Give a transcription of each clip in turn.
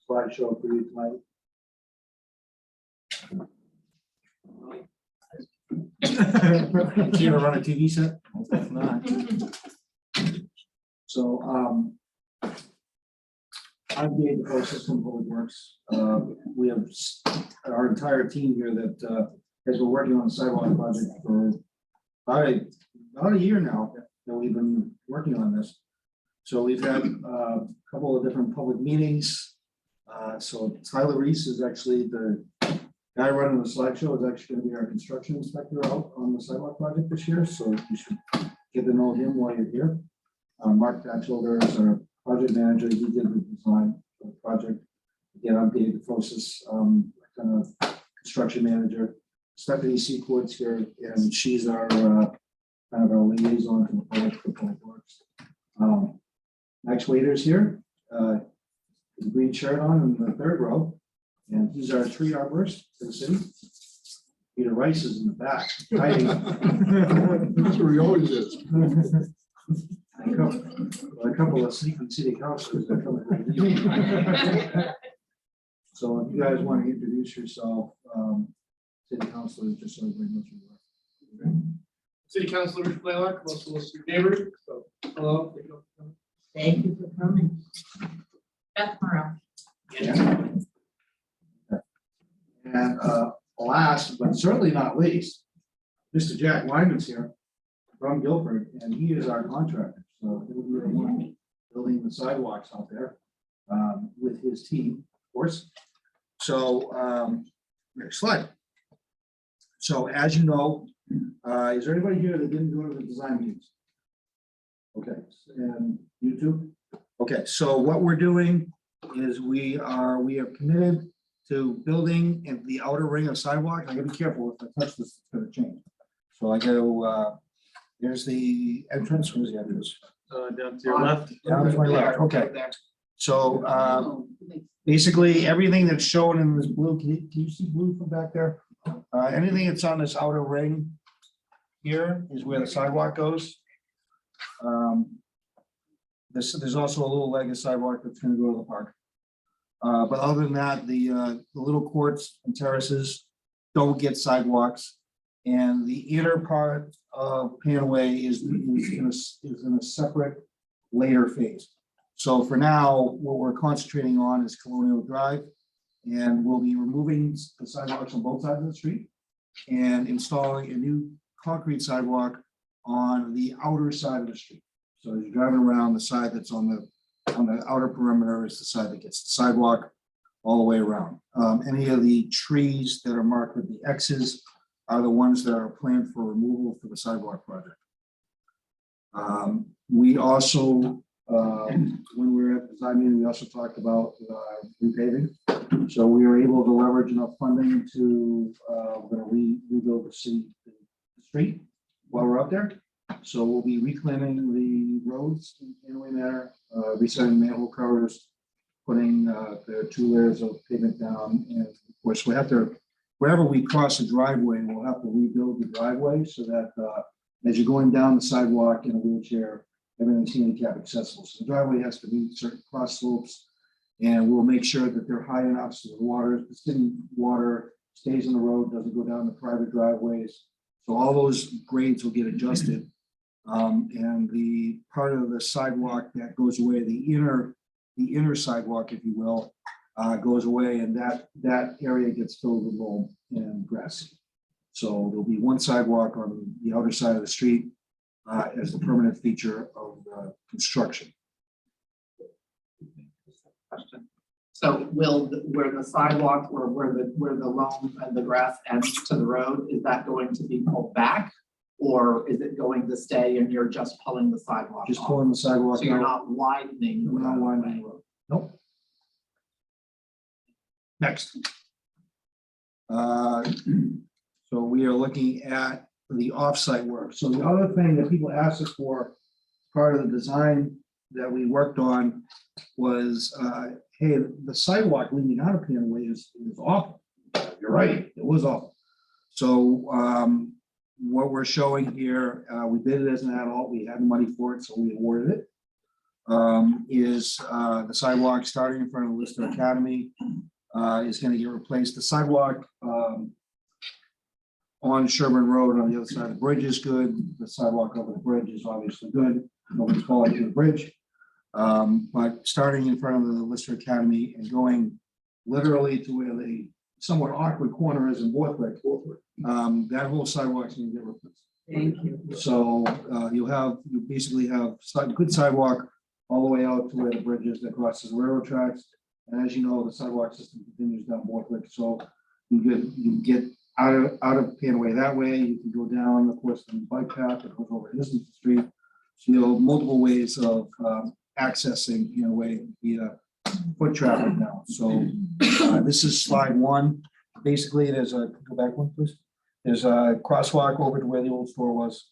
slideshow for you tonight. You ever run a TV set? Not. So I'm the Pro System Public Works. We have our entire team here that has been working on the sidewalk project for about a year now that we've been working on this. So we've had a couple of different public meetings. So Tyler Reese is actually the guy running the slideshow, is actually going to be our construction inspector out on the sidewalk project this year. So you should get to know him while you're here. Mark Batchelder is our project manager. He did the design for the project. Again, I'm Dave DeFosis, kind of construction manager. Stephanie Seaport's here, and she's our kind of our liaison to the public works. Max Waiter's here, with the green shirt on in the third row, and he's our tree arborist for the city. Peter Rice is in the back, hiding. That's where he always is. A couple of sneaky city councilors that come in. So if you guys want to introduce yourself, city councilors, just so everybody knows who you are. City Councilor Rich Blaylock, also listed neighbor. So, hello. Thank you for coming. Beth Morrell. And last, but certainly not least, Mr. Jack Lyman's here from Guilford, and he is our contractor. So he'll be the one building the sidewalks out there with his team, of course. So next slide. So as you know, is there anybody here that didn't go to the design meetings? Okay, and you too? Okay, so what we're doing is we are committed to building in the outer ring of sidewalk. I gotta be careful if I touch this, it's gonna change. So I go, there's the entrance, where's the entrance? Down to your left. Down to my left, okay. So basically, everything that's shown in this blue, can you see blue from back there? Anything that's on this outer ring here is where the sidewalk goes. There's also a little leg of sidewalk that's gonna go to the park. But other than that, the little courts and terraces don't get sidewalks. And the inner part of Panway is in a separate later phase. So for now, what we're concentrating on is Colonial Drive. And we'll be removing the sidewalks on both sides of the street and installing a new concrete sidewalk on the outer side of the street. So as you're driving around, the side that's on the outer perimeter is the side that gets the sidewalk all the way around. Any of the trees that are marked with the X's are the ones that are planned for removal for the sidewalk project. We also, when we were at the design meeting, we also talked about repaving. So we were able to leverage enough funding to rebuild the street while we're out there. So we'll be reclaiming the roads in a manner, resetting manhole covers, putting the 2 layers of pavement down, and of course we have to, wherever we cross a driveway, we'll have to rebuild the driveway so that as you're going down the sidewalk in a wheelchair, everything's handicap accessible. So the driveway has to meet certain cross slopes, and we'll make sure that they're high enough so the city water stays in the road, doesn't go down the private driveways. So all those grades will get adjusted. And the part of the sidewalk that goes away, the inner sidewalk, if you will, goes away, and that area gets filled with loam and grass. So there'll be one sidewalk on the outer side of the street as the permanent feature of the construction. So where the sidewalk or where the loam and the grass ends to the road, is that going to be pulled back? Or is it going to stay and you're just pulling the sidewalk Just off? pulling the sidewalk. So you're out. not widening the We're not roadway. widening the road. Nope. Next. So we are looking at the offsite work. So the other thing that people asked us for, part of the design that we worked on was, hey, the sidewalk leading out of Panway is awful. You're right, it was awful. So what we're showing here, we bid it as an adult, we had the money for it, so we awarded it. is the sidewalk starting in front of Lister Academy is going to get replaced. The sidewalk on Sherburne Road on the other side of the bridge is good. The sidewalk over the bridge is obviously good. Nobody's falling to the bridge. But starting in front of the Lister Academy and going literally to where the somewhat awkward corner is in Borthwick, that whole sidewalk's going to get replaced. Thank you. So you basically have good sidewalk all the way out to where the bridge is that crosses the railroad tracks. And as you know, the sidewalk system continues down Borthwick, so you get out of Panaway that way. You can go down, of course, the bike path that goes over Islington Street. So you have multiple ways of accessing Panaway via foot traffic now. So this is slide one. Basically, there's a go back one, please. There's a crosswalk over to where the old store was,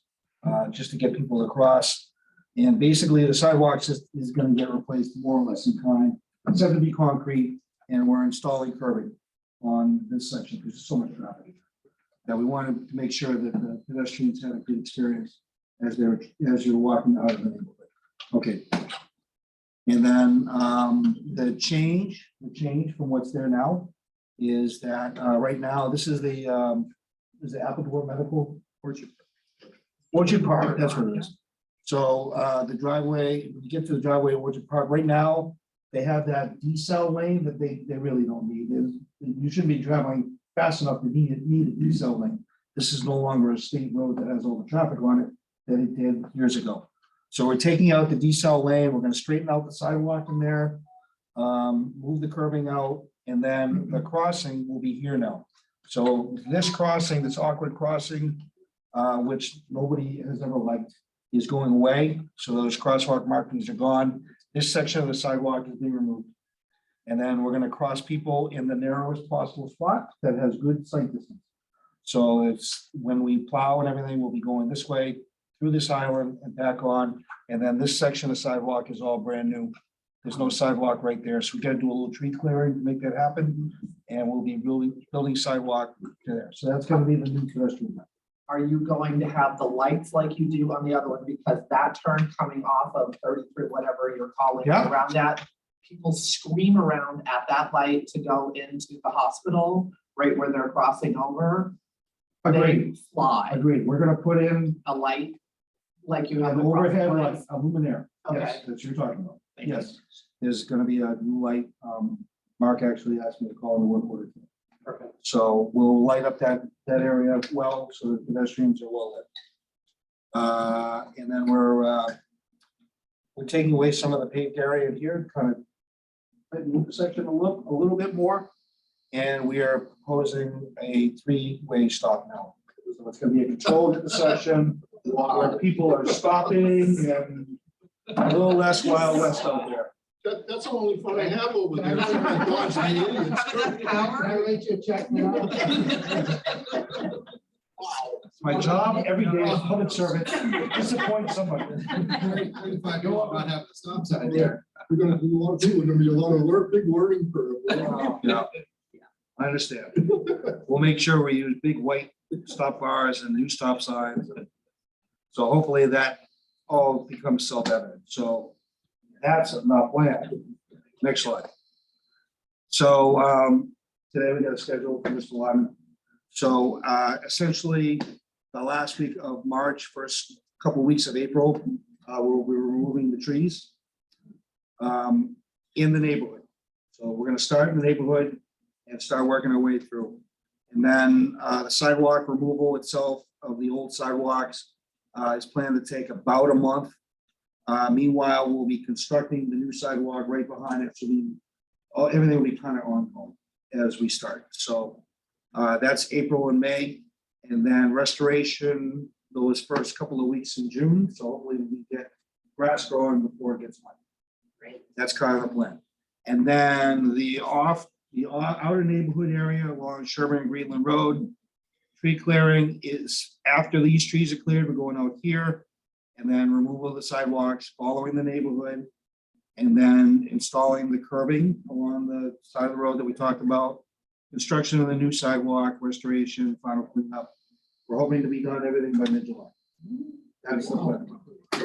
just to get people across. And basically, the sidewalk is going to get replaced more or less in kind. It's going to be concrete, and we're installing curbing on this section because there's so much traffic that we wanted to make sure that the pedestrians had a good experience as you're walking out of the neighborhood. Okay. And then the change from what's there now is that right now this is the Appledore Medical Orchard Park. That's what it is. So the driveway, when you get to the driveway of Orchard Park, right now they have that decel lane that they really don't need. You shouldn't be traveling fast enough to need a decel lane. This is no longer a state road that has all the traffic on it that it did years ago. So we're taking out the decel lane. We're going to straighten out the sidewalk in there, move the curbing out, and then the crossing will be here now. So this crossing, this awkward crossing, which nobody has ever liked, is going away. So those crosswalk markings are gone. This section of the sidewalk is being removed. And then we're going to cross people in the narrowest possible spot that has good sight distance. So it's when we plow and everything, we'll be going this way through this island and back on. And then this section of sidewalk is all brand new. There's no sidewalk right there. So we got to do a little tree clearing to make that happen. And we'll be building sidewalk to there. So that's going to be the new pedestrian. Are you going to have the lights like you do on the other one? Because that turn coming off of 33, whatever you're calling it, Yeah. around that, people scream around at that light to go into the hospital, right where they're crossing over. Agreed. They fly. Agreed. We're going to put in A light like you have. an across overhead the light, place. a luminaire. Okay. Yes, that's what you're talking about. Thank you. Yes, there's going to be a new light. Mark actually asked me to call the work order. Perfect. So we'll light up that area well, so the pedestrians are well lit. And then we're taking away some of the paved area here, kind of move the section a little bit more. And we are proposing a three-way stop now. So it's going to be a controlled intersection where people are stopping and a little less Wild West out there. That's the only fun I have over there. Dodging the idiots. Can I write you a check now? It's my job every day is public service, disappoint somebody. If I go up, I'd have to stop sign there. We're gonna do a lot of people, gonna be a lot of big learning curve. Yeah, I understand. We'll make sure we use big white stop bars and new stop signs. So hopefully that all becomes self-evident. So that's enough plan. Next slide. So today we got a schedule for Mr. Lyman. So essentially the last week of March, first couple of weeks of April, we'll be removing the trees in the neighborhood. So we're going to start in the neighborhood and start working our way through. And then the sidewalk removal itself of the old sidewalks is planned to take about a month. Meanwhile, we'll be constructing the new sidewalk right behind it. So everything will be kind of ongoing as we start. So that's April and May. And then restoration, those first couple of weeks in June. So hopefully we get grass growing before it gets wet. Great. That's kind of the plan. And then the outer neighborhood area along Sherburne and Greenland Road, tree clearing is after these trees are cleared, we're going out here. And then removal of the sidewalks, following the neighborhood, and then installing the curbing along the side of the road that we talked about. Construction of the new sidewalk, restoration, final cleanup. We're hoping to be done everything by mid-July. That's the plan.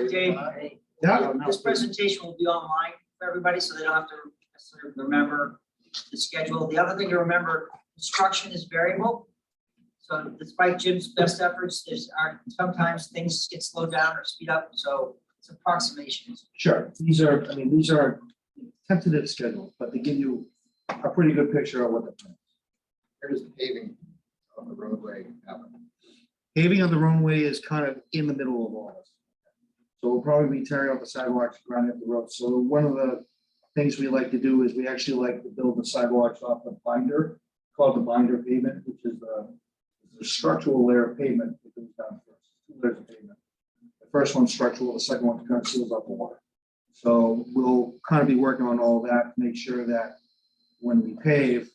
Dave, Yeah. This presentation will be online for everybody, so they don't have to necessarily remember the schedule. The other thing to remember, construction is variable. So despite Jim's best efforts, sometimes things get slowed down or speed up, so it's approximations. Sure, these are tentative schedules, but they give you a pretty good picture of what the plan is. Where does paving on the roadway happen? Paving on the runway is kind of in the middle of all this. So we'll probably be tearing out the sidewalks, grinding up the road. So one of the things we like to do is we actually like to build the sidewalks off the binder, called the binder pavement, which is the structural layer of pavement that goes down first. Two layers of pavement. The first one's structural, the second one kind of seals up the water. So we'll kind of be working on all that to make sure that when we pave,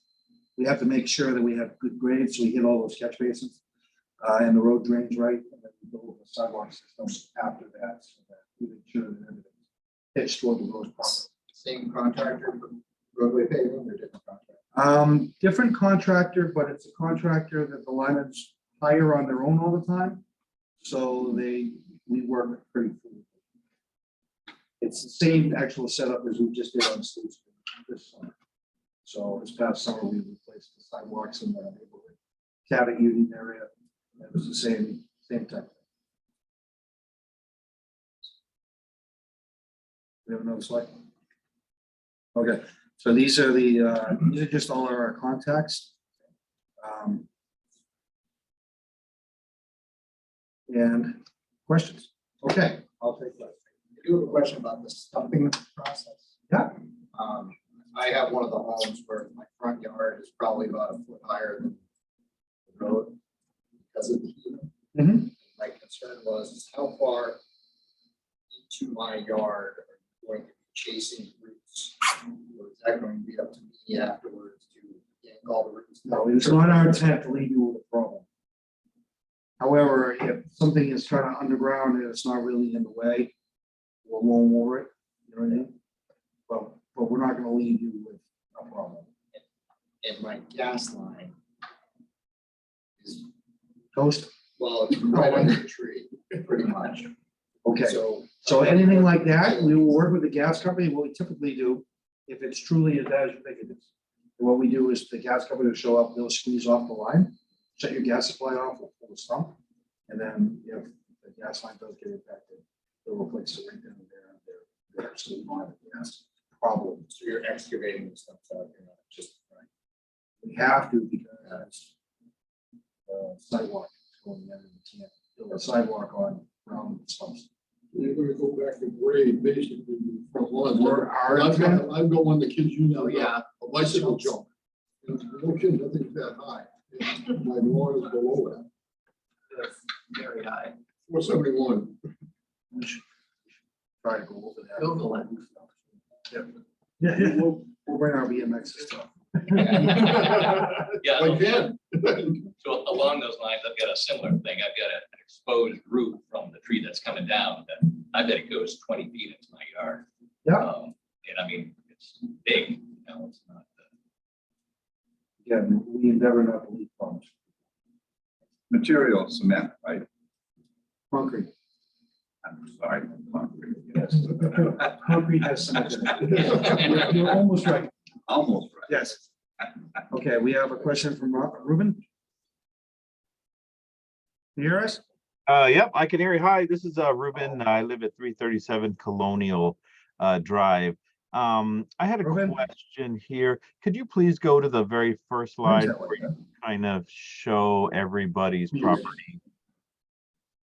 we have to make sure that we have good grades, so we hit all those catch basins, and the road drains right, and then we build the sidewalk system after that, so that we make sure that everything's pitched toward the road properly. Same contractor for roadway paving or different contractor? Different contractor, but it's a contractor that the linemen hire on their own all the time. So we work pretty fluidly. It's the same actual setup as we just did on State Street this summer. So this past summer, we replaced the sidewalks in the neighborhood Cabot Union area. It was the same type thing. We have another slide. Okay, so these are just all of our contacts. And questions? Okay, I'll take that. I do have a question about the stumping process. Yeah. I have one of the homes where my front yard is probably about a foot higher than the road because of the heat. Mhm. My concern was how far into my yard are you going to be chasing roots? Or is that going to be up to me afterwards to yank all the roots? No, it's not our intent to leave you with a problem. However, if something is kind of underground and it's not really in the way, we'll mow over it, you know what I mean? But we're not gonna leave you with a problem. And my gas line is, Toast? well, it's right under the tree, pretty much. Okay, So anything like that, we will work with the gas company. What we typically do, if it's truly as bad as you think it is, what we do is the gas company will show up, they'll squeeze off the line, shut your gas supply off, we'll pull the stump. And then if the gas line does get impacted, they'll replace it right then and there. They're absolutely not a gas problem. So you're excavating the stuff out, you're not just. We have to because sidewalk is going in and we can't build a sidewalk on ground stumps. You're gonna go back and grade basically from one. We're our I've intent. got one of the kids using. Oh, yeah. A bicycle jump. And no kidding, nothing's that high. And my lawn is below that. Very high. 471. We should try to go over that. Google it. Yeah, we'll bring our BMX stuff. Yeah, Again. so along those lines, I've got a similar thing. I've got an exposed root from the tree that's coming down that I bet it goes 20 feet into my yard. Yeah. And I mean, it's big, you know, it's not. Again, we endeavor not to leave problems. Material cement, right? Concrete. I'm sorry, concrete. Yes. Concrete has some. You're almost right. Almost right. Yes. Okay, we have a question from Ruben. Can you hear us? Yep, I can hear you. Hi, this is Ruben. I live at 337 Colonial Drive. I had a Ruben? question here. Could you please go to the very first slide that way, where you kind of show everybody's Yes. property?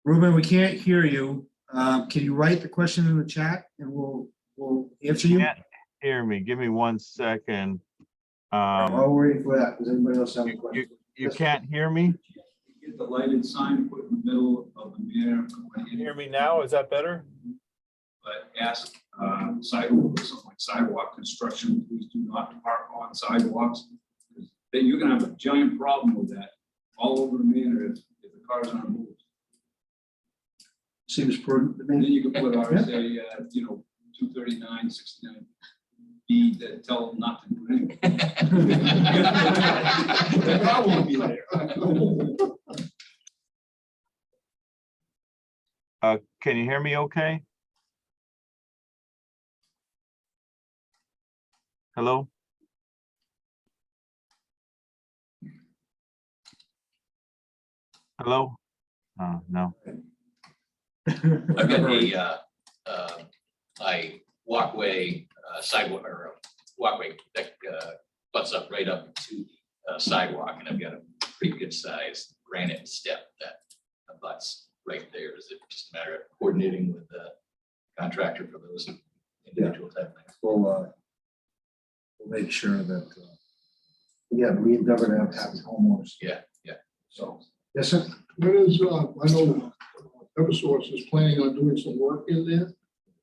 Ruben, we can't hear you. Can you write the question in the chat and we'll answer you? Can't hear me. Give me 1 second. While we're waiting for that, does anybody else have a question? You can't hear me? Get the lighted sign put in the middle of the manor. Can you hear me now? Is that better? But ask sidewalk, something like sidewalk construction, please do not park on sidewalks. Because then you're gonna have a giant problem with that all over the manor if the cars aren't moved. Seems prudent to And then me. you can put RSA, 239, 69 B that tell them not to do anything. The car won't be there. Can you hear me okay? Hello? Hello? No. I've got my walkway, sidewalk, or walkway that butts up right up to the sidewalk, and I've got a pretty good sized granite step that abuts right there. Is it just a matter of coordinating with the contractor for those individual type things? We'll make sure that, again, we endeavor to have happy homeowners. Yeah. So, yes, sir. When is, I know Eversource is planning on doing some work in there.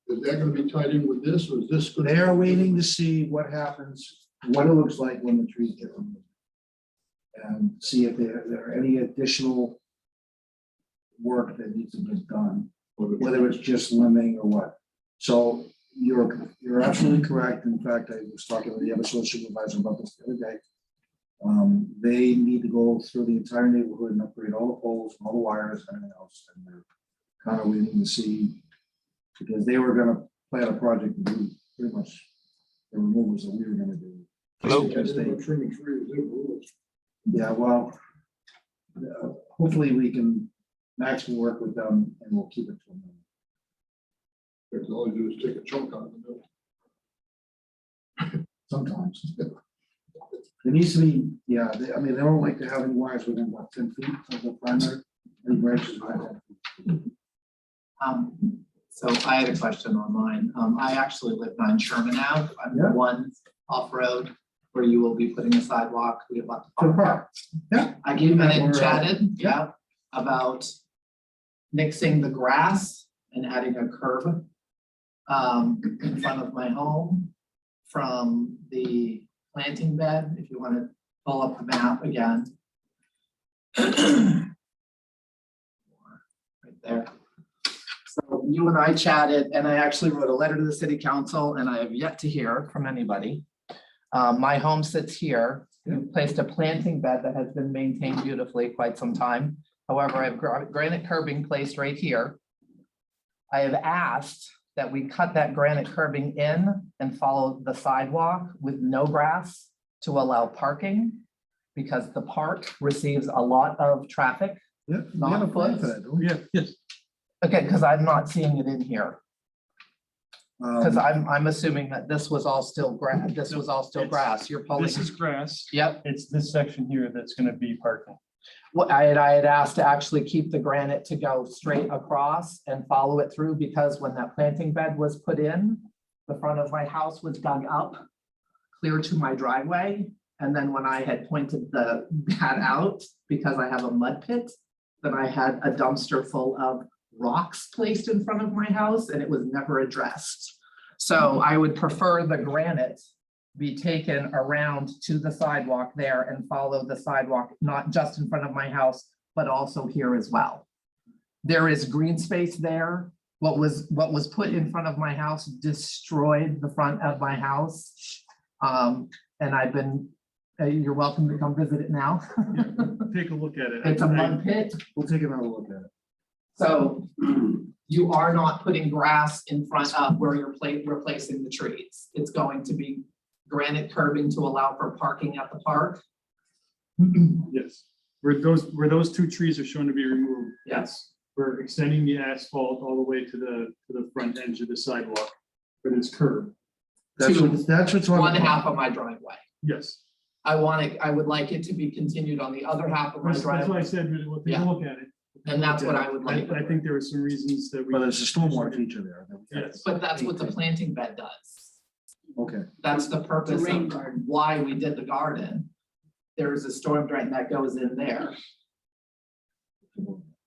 Is that gonna be tied in with this, or is this? gonna- They are waiting to see what happens, what it looks like when the trees get removed. And see if there are any additional work that needs to be done, whether it's just limbing or what. So you're absolutely correct. In fact, I was talking to the Eversource supervisor about this the other day. They need to go through the entire neighborhood and upgrade all the poles, all the wires, and everything else. And they're kind of waiting to see, because they were gonna plan a project to do pretty much the removals that we were gonna do. Hello? Because they- Trimming trees, they're rules. Yeah, well, hopefully we can, Max will work with them and we'll keep it to them. Because all you do is take a chunk out of the middle. Sometimes. There needs to be, yeah, I mean, they don't like to have any wires within about 10 feet of the primary, any branches. within 10 feet. So I had a question on mine. I actually live on Sherman Ave. I'm the Yeah. one off-road where you will be putting a sidewalk. We have To the park. Yeah. I came in and Or, chatted, yeah, about mixing the grass and adding a curb in front of my home from the planting bed, if you want to pull up the map again. Right there. So you and I chatted, and I actually wrote a letter to the city council, and I have yet to hear from anybody. My home sits here. We placed a planting bed that has been maintained beautifully quite some time. However, I have granite curbing placed right here. I have asked that we cut that granite curbing in and follow the sidewalk with no grass to allow parking, because the park receives a lot of traffic. Yeah, we have a plan for that, don't we? Yes. Okay, because I'm not seeing it in here, because Um, I'm assuming that this was all still grass, this was all still grass. You're pulling. This is grass. Yep. It's this section here that's gonna be parking. What I had asked to actually keep the granite to go straight across and follow it through, because when that planting bed was put in, the front of my house was dug up clear to my driveway. And then when I had pointed that out, because I have a mud pit, then I had a dumpster full of rocks placed in front of my house, and it was never addressed. So I would prefer the granite be taken around to the sidewalk there and follow the sidewalk, not just in front of my house, but also here as well. There is green space there. What was put in front of my house destroyed the front of my house. And I've been, you're welcome to come visit it now. Take a look at it. It's a mud pit. We'll take another look at it. So you are not putting grass in front of where you're replacing the trees. It's going to be granite curbing to allow for parking at the park. Yes, where those two trees are shown to be removed, Yes. we're extending the asphalt all the way to the front edge of the sidewalk for this curb. That's To what's on. One the half plan. of my driveway. Yes, I would like it to be continued on the other half of my that's why I driveway. said we'll take Yeah. a look at it. And that's what I would like. I think there are some reasons that we. But there's a stormwater feature there. that we have to- Yes. But that's what the planting bed does. Okay, That's the purpose rain of garden. why we did the garden. There is a storm drain that goes in there.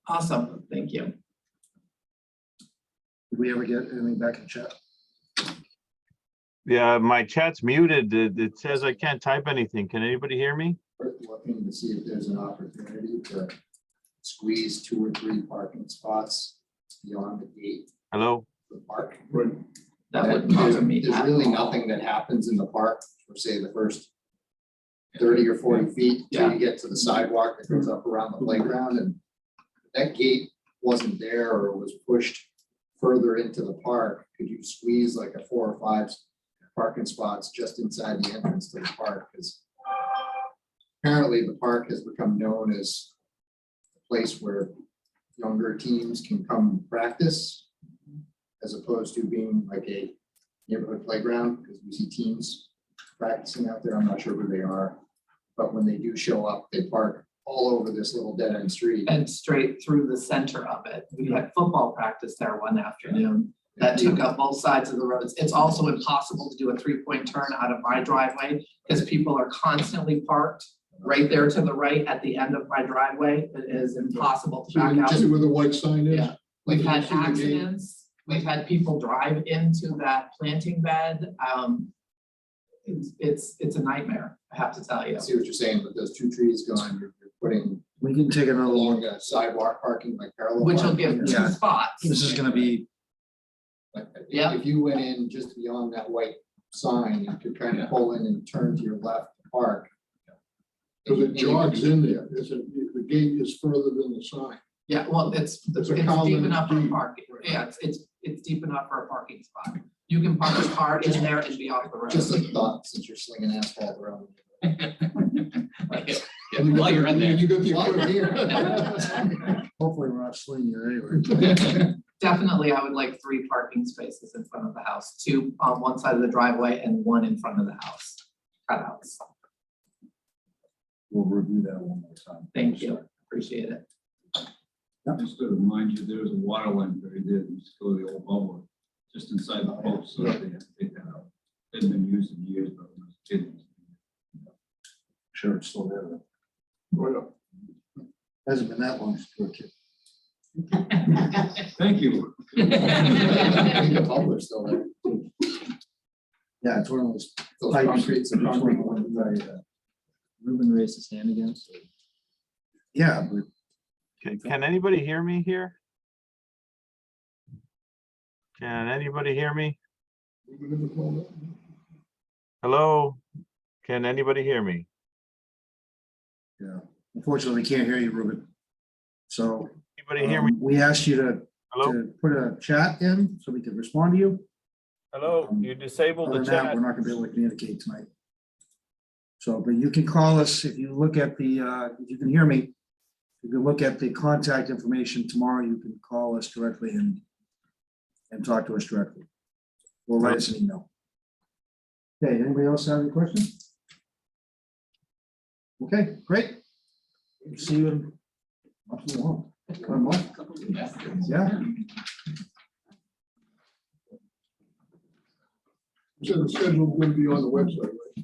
Awesome, thank you. did we ever get anything back in chat? Yeah, my chat's muted. It says I can't type anything. Can anybody hear me? Looking to see if there's an opportunity to squeeze 2 or 3 parking spots beyond the gate Hello? of the park. That would bother me. There's really nothing that happens in the park for say the first 30 or 40 feet till you get to the sidewalk that goes up around the playground, and that gate wasn't there or was pushed further into the park. Could you squeeze like a 4 or 5 parking spots just inside the entrance to the park, because apparently the park has become known as a place where younger teams can come practice, as opposed to being like a neighborhood playground, because we see teams practicing out there. I'm not sure who they are, but when they do show up, they park all over this little dead end street. And straight through the center of it. We had football practice there one afternoon that took up both sides of the roads. It's also impossible to do a 3-point turn out of my driveway because people are constantly parked right there to the right at the end of my driveway. It is impossible to So back you out. just where the white sign is? Yeah. We've had You see the gate? accidents. We've had people drive into that planting bed. It's a nightmare, I have to tell you. I see what you're saying, but those 2 trees gone, you're putting We can take another along look. a sidewalk parking, like parallel. Which will parking. give 2 Yeah. spots. This is gonna be, Like, Yeah. If you went in just beyond that white sign, you could kind of pull in and turn to your left to park. Because it jogs in there. The gate is further than the sign. Yeah, well, it's It's a deep common enough for deed. parking. Yeah, it's deep enough for a parking spot. You can park a car in there and be off the road. Just a thought, since you're slinging asphalt around. Yeah, while you're in there. You got the While you're here. hopefully we're not slinging it anyway. Definitely, I would like 3 parking spaces in front of the house, 2 on one side of the driveway and 1 in front of the house. Cutouts. We'll review that one more time. Thank you, appreciate it. Just to remind you, there's a water line buried there, that used to go to the old bubble, just inside the post, so they have to take that out. Hasn't been used in years, but when I was a kid. Sure, it's still there. though. Oh, Hasn't been that long since we were a kid. Thank you. I think the bubbler's still there. Yeah, it's one of those. Those pipes. concretes and concrete ones. Ruben raised his hand again. Yeah, but Can anybody hear me here? Can anybody hear me? Hello? Can anybody hear me? yeah, unfortunately, we can't hear you, Ruben. So Anybody hear me? we asked you to Hello? put a chat in so we could respond to you. Hello? You disabled Other the than that, chat. we're not gonna be able to communicate tonight. So, but you can call us if you look at the, if you can hear me, you can look at the contact information tomorrow. You can call us directly and talk to us directly. Or write us an email. Okay, anybody else have any questions? Okay, great. See you in. not too long. About a month. Yeah. So the schedule will be on the website, right?